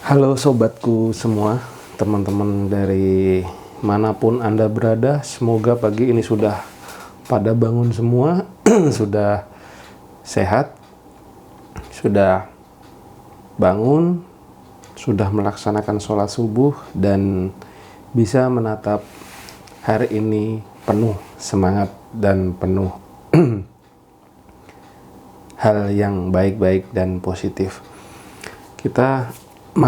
Halo sobatku semua, teman-teman dari manapun Anda berada, semoga pagi ini sudah pada bangun semua, sudah sehat, sudah bangun, sudah melaksanakan sholat subuh, dan bisa menatap hari ini penuh semangat dan penuh hal yang baik-baik dan positif.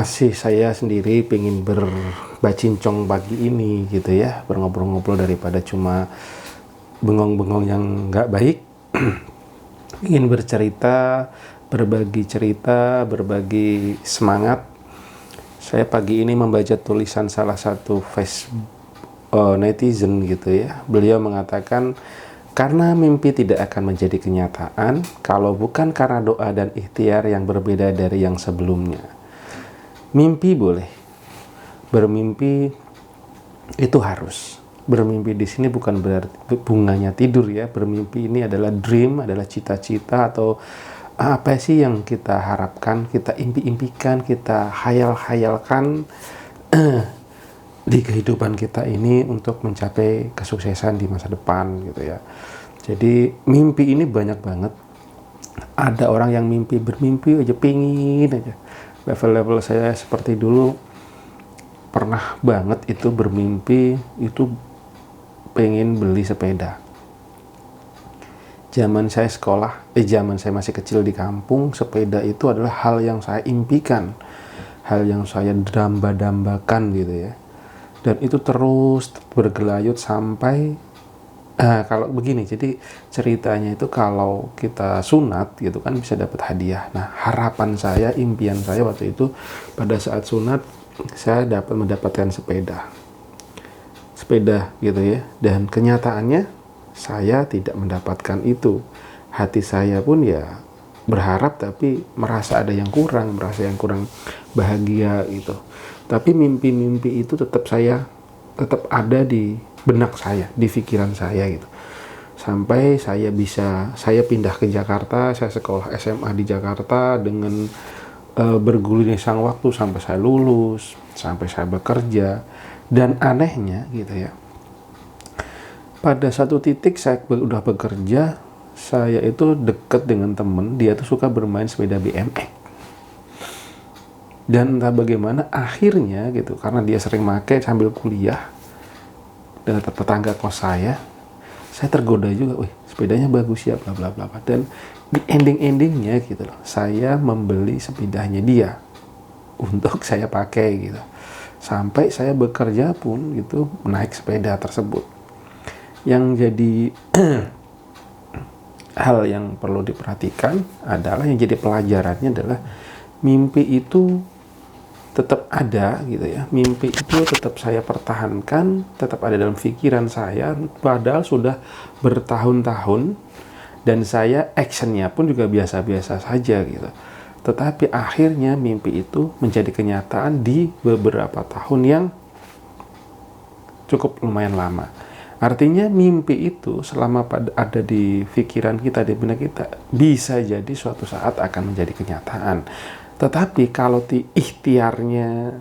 Saya sendiri pengen berbacincong pagi ini gitu ya, berngobrol-ngobrol daripada cuma bengong-bengong yang nggak baik. Ingin bercerita, berbagi cerita, berbagi semangat. Saya pagi ini membaca tulisan salah satu Facebook netizen gitu ya. Beliau mengatakan, karena mimpi tidak akan menjadi kenyataan kalau bukan karena doa dan ikhtiar yang berbeda dari yang sebelumnya. Mimpi boleh, bermimpi itu harus. Bermimpi di sini bukan berarti bunganya tidur ya. Bermimpi ini adalah dream, adalah cita-cita atau apa sih yang kita harapkan, kita impi-impikan, kita hayal-hayalkan di kehidupan kita ini untuk mencapai kesuksesan di masa depan gitu ya. Jadi mimpi ini banyak banget. Ada orang yang bermimpi aja pingin aja. Level-level saya seperti dulu pernah banget itu bermimpi itu pengen beli sepeda. Zaman saya masih kecil di kampung, sepeda itu adalah hal yang saya impikan, hal yang saya damba-dambakan gitu ya. Dan itu terus bergelayut sampai kalau begini, jadi ceritanya itu kalau kita sunat gitu kan bisa dapat hadiah. Nah, harapan saya, impian saya waktu itu pada saat sunat saya mendapatkan sepeda gitu ya. Dan kenyataannya saya tidak mendapatkan itu. Hati saya pun ya berharap tapi merasa kurang bahagia gitu. Tapi mimpi-mimpi itu tetap ada di benak saya, di pikiran saya gitu. Sampai saya pindah ke Jakarta, saya sekolah SMA di Jakarta dengan bergulirnya sang waktu sampai saya lulus, sampai saya bekerja. Dan anehnya gitu ya, pada satu titik saya udah bekerja, saya itu deket dengan temen, dia tuh suka bermain sepeda BMX. Dan entah bagaimana akhirnya gitu, karena dia sering pakai sambil kuliah, dengan tetangga kos saya tergoda juga, wih sepedanya bagus ya bla bla bla. Dan di endingnya gitu loh, saya membeli sepedanya dia untuk saya pakai gitu. Sampai saya bekerja pun gitu naik sepeda tersebut. Yang jadi hal yang perlu diperhatikan adalah, yang jadi pelajarannya adalah mimpi itu tetap ada gitu ya. Mimpi itu tetap saya pertahankan, tetap ada dalam pikiran saya, padahal sudah bertahun-tahun, dan saya actionnya pun juga biasa-biasa saja gitu. Tetapi akhirnya mimpi itu menjadi kenyataan di beberapa tahun yang cukup lumayan lama. Artinya mimpi itu selama ada di pikiran kita, di benak kita, bisa jadi suatu saat akan menjadi kenyataan. Tetapi kalau ikhtiarnya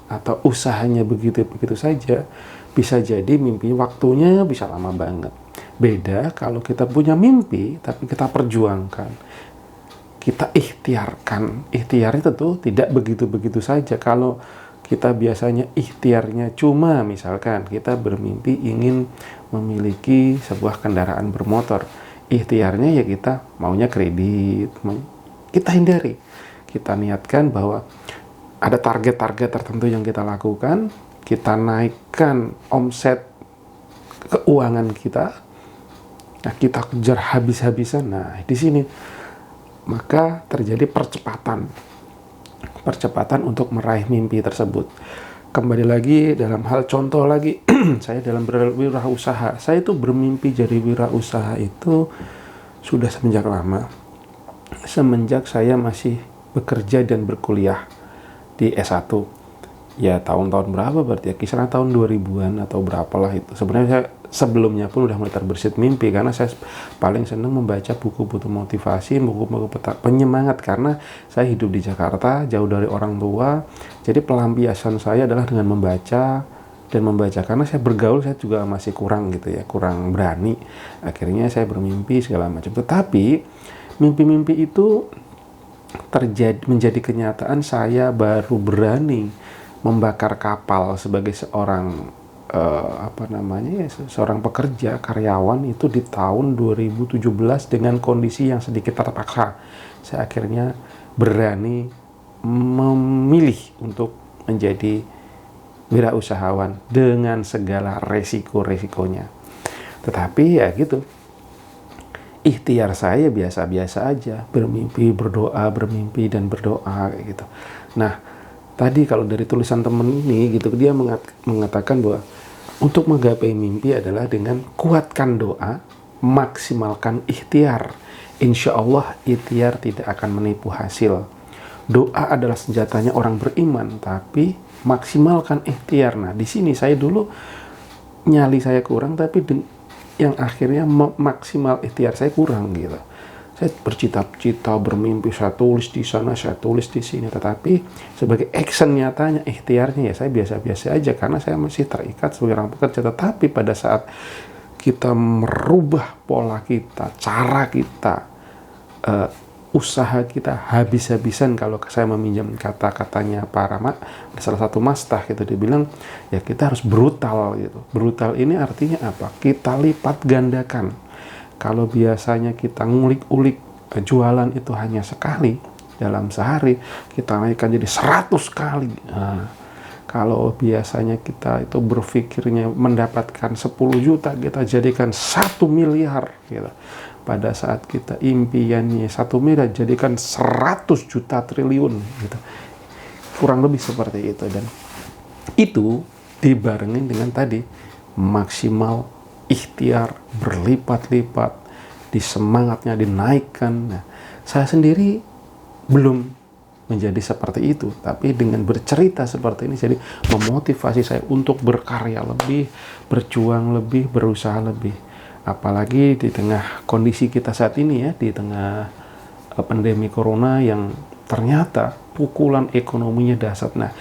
atau usahanya begitu saja, bisa jadi mimpi waktunya bisa lama banget. Beda kalau kita punya mimpi tapi kita perjuangkan, kita ikhtiarkan. Ikhtiarnya tentu tidak begitu saja. Kalau kita biasanya ikhtiarnya cuma misalkan kita bermimpi ingin memiliki sebuah kendaraan bermotor, ikhtiarnya ya kita maunya kredit, kita hindari. Kita niatkan bahwa ada target-target tertentu yang kita lakukan, kita naikkan omset keuangan kita, nah kita kejar habis-habisan. Nah di sini maka terjadi percepatan untuk meraih mimpi tersebut. Kembali lagi dalam hal contoh lagi, saya dalam berwirausaha, saya itu bermimpi jadi wirausaha itu sudah semenjak lama, semenjak saya masih bekerja dan berkuliah di S1. ya tahun-tahun berapa berarti ya, kisaran tahun 2000-an atau berapalah itu. Sebenarnya saya sebelumnya pun udah mulai terbersit mimpi, karena saya paling senang membaca buku-buku motivasi, buku-buku penyemangat, karena saya hidup di Jakarta, jauh dari orang tua. Jadi pelampiasan saya adalah dengan membaca dan membaca, karena saya bergaul saya juga masih kurang gitu ya, kurang berani. Akhirnya saya bermimpi segala macam. Tetapi mimpi-mimpi itu menjadi kenyataan saya baru berani membakar kapal sebagai seorang seorang pekerja karyawan itu di tahun 2017 dengan kondisi yang sedikit terpaksa. Saya akhirnya berani memilih untuk menjadi wirausahawan dengan segala resiko-resikonya. Tetapi ya gitu, ikhtiar saya biasa-biasa aja, bermimpi, berdoa, bermimpi dan berdoa kayak gitu. Nah, tadi kalau dari tulisan temen ini gitu, dia mengatakan bahwa untuk menggapai mimpi adalah dengan kuatkan doa, maksimalkan ikhtiar. Insya Allah ikhtiar tidak akan menipu hasil. Doa adalah senjatanya orang beriman, tapi maksimalkan ikhtiar. Nah, di sini saya dulu nyali saya kurang, tapi yang akhirnya maksimal ikhtiar saya kurang gitu. Saya bercita-cita, bermimpi, saya tulis di sana, saya tulis di sini, tetapi sebagai action nyatanya, ikhtiarnya ya saya biasa-biasa aja, karena saya masih terikat sebagai orang pekerja. Tetapi pada saat kita merubah pola kita, cara kita, usaha kita habis-habisan, kalau saya meminjam kata-katanya salah satu mastah gitu, dia bilang ya kita harus brutal gitu. Brutal ini artinya apa? Kita lipat gandakan. Kalau biasanya kita ngulik-ulik jualan itu hanya sekali dalam sehari, kita naikkan jadi 100 kali. Nah, kalau biasanya kita itu berpikirnya mendapatkan 10 juta, kita jadikan 1 miliar gitu. Pada saat kita impiannya 1 miliar, jadikan 100 juta triliun gitu. Kurang lebih seperti itu. Dan itu dibarengin dengan tadi maksimal ikhtiar, berlipat-lipat, semangatnya dinaikkan. Nah, saya sendiri belum menjadi seperti itu, tapi dengan bercerita seperti ini jadi memotivasi saya untuk berkarya lebih, berjuang lebih, berusaha lebih. Apalagi di tengah kondisi kita saat ini ya, di tengah pandemi corona yang ternyata pukulan ekonominya dahsyat. Nah,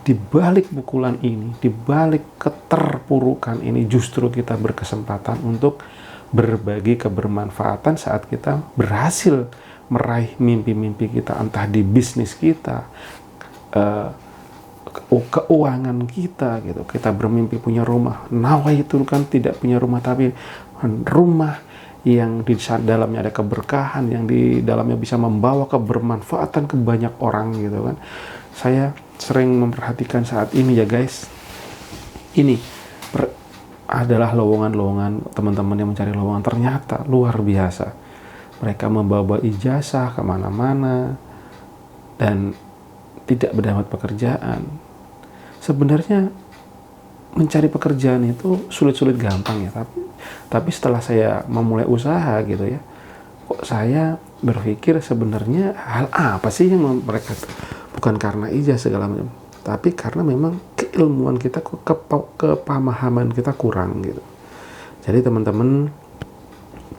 di balik pukulan ini, di balik keterpurukan ini, justru kita berkesempatan untuk berbagi kebermanfaatan saat kita berhasil meraih mimpi-mimpi kita, entah di bisnis kita, keuangan kita gitu. Kita bermimpi punya rumah. Nawaitu kan tidak punya rumah, tapi rumah yang di dalamnya ada keberkahan, yang di dalamnya bisa membawa kebermanfaatan ke banyak orang gitu kan. Saya sering memperhatikan saat ini ya guys, ini adalah lowongan-lowongan teman-teman yang mencari lowongan, ternyata luar biasa. Mereka membawa ijazah kemana-mana dan tidak mendapat pekerjaan. Sebenarnya mencari pekerjaan itu sulit-sulit gampang ya, tapi setelah saya memulai usaha gitu ya, kok saya berpikir sebenarnya hal apa sih yang mereka, bukan karena ijazah segala macam, tapi karena memang keilmuan kita, kepemahaman kita kurang gitu. Jadi teman-teman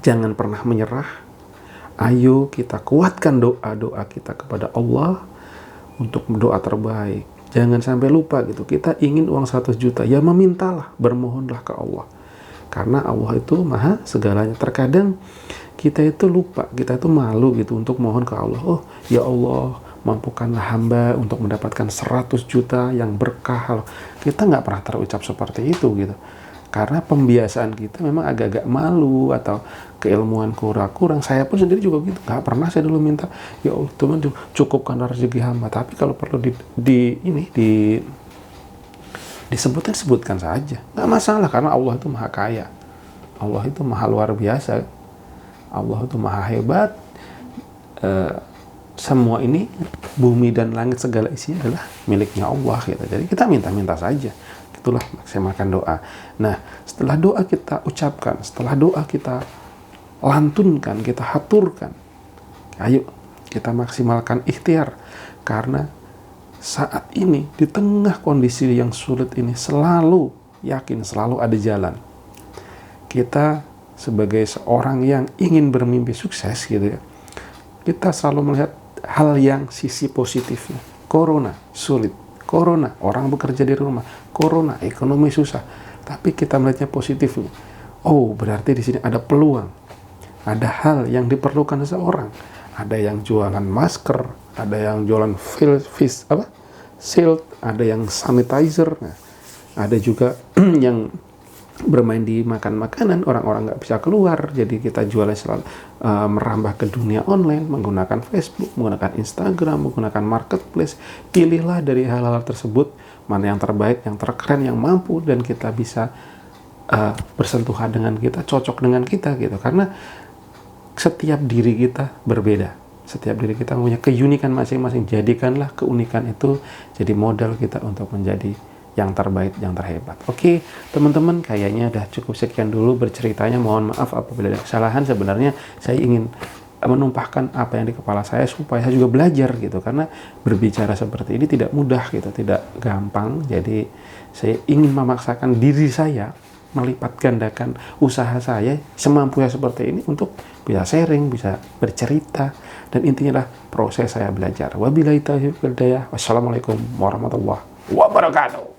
jangan pernah menyerah. Ayo kita kuatkan doa-doa kita kepada Allah untuk doa terbaik. Jangan sampai lupa gitu. Kita ingin uang 100 juta, ya memintalah, bermohonlah ke Allah. Karena Allah itu maha segalanya. Terkadang kita itu lupa, kita itu malu gitu untuk mohon ke Allah. Oh ya Allah, mampukanlah hamba untuk mendapatkan 100 juta yang berkah. Kita nggak pernah terucap seperti itu gitu. Karena pembiasaan kita memang agak-agak malu atau keilmuan kurang. Saya pun sendiri juga gitu. Nggak pernah saya dulu minta, ya Allah Tuhan cukupkan rezeki hamba. Tapi kalau perlu disebutkan saja. Nggak masalah, karena Allah itu maha kaya. Allah itu maha luar biasa. Allah itu maha hebat. Semua ini, bumi dan langit segala isinya adalah miliknya Allah gitu. Jadi kita minta-minta saja. Itulah maksimalkan doa. Nah, setelah doa kita ucapkan, setelah doa kita lantunkan, kita haturkan, ayo kita maksimalkan ikhtiar. Karena saat ini di tengah kondisi yang sulit ini selalu yakin, selalu ada jalan. Kita sebagai seorang yang ingin bermimpi sukses gitu ya, kita selalu melihat hal yang sisi positifnya. Corona sulit, corona orang bekerja di rumah, corona ekonomi susah, tapi kita melihatnya positifnya. Oh, berarti di sini ada peluang, ada hal yang diperlukan seseorang. Ada yang jualan masker, ada yang jualan shield, ada yang sanitizer, ada juga yang bermain di makanan, orang-orang nggak bisa keluar, jadi kita jualnya selalu merambah ke dunia online, menggunakan Facebook, menggunakan Instagram, menggunakan marketplace. Pilihlah dari hal-hal tersebut mana yang terbaik, yang terkeren, yang mampu, dan kita bisa bersentuhan dengan kita, cocok dengan kita gitu. Karena setiap diri kita berbeda, setiap diri kita punya keunikan masing-masing. Jadikanlah keunikan itu jadi modal kita untuk menjadi yang terbaik, yang terhebat. Oke, teman-teman, kayaknya udah cukup sekian dulu berceritanya. Mohon maaf apabila ada kesalahan. Sebenarnya saya ingin menumpahkan apa yang di kepala saya supaya saya juga belajar gitu, karena berbicara seperti ini tidak mudah gitu, tidak gampang. Jadi saya ingin memaksakan diri saya, melipat gandakan usaha saya semampunya seperti ini untuk bisa sharing, bisa bercerita, dan intinya lah proses saya belajar. Wabillahi taufiq wal hidayah. Wassalamualaikum warahmatullahi wabarakatuh.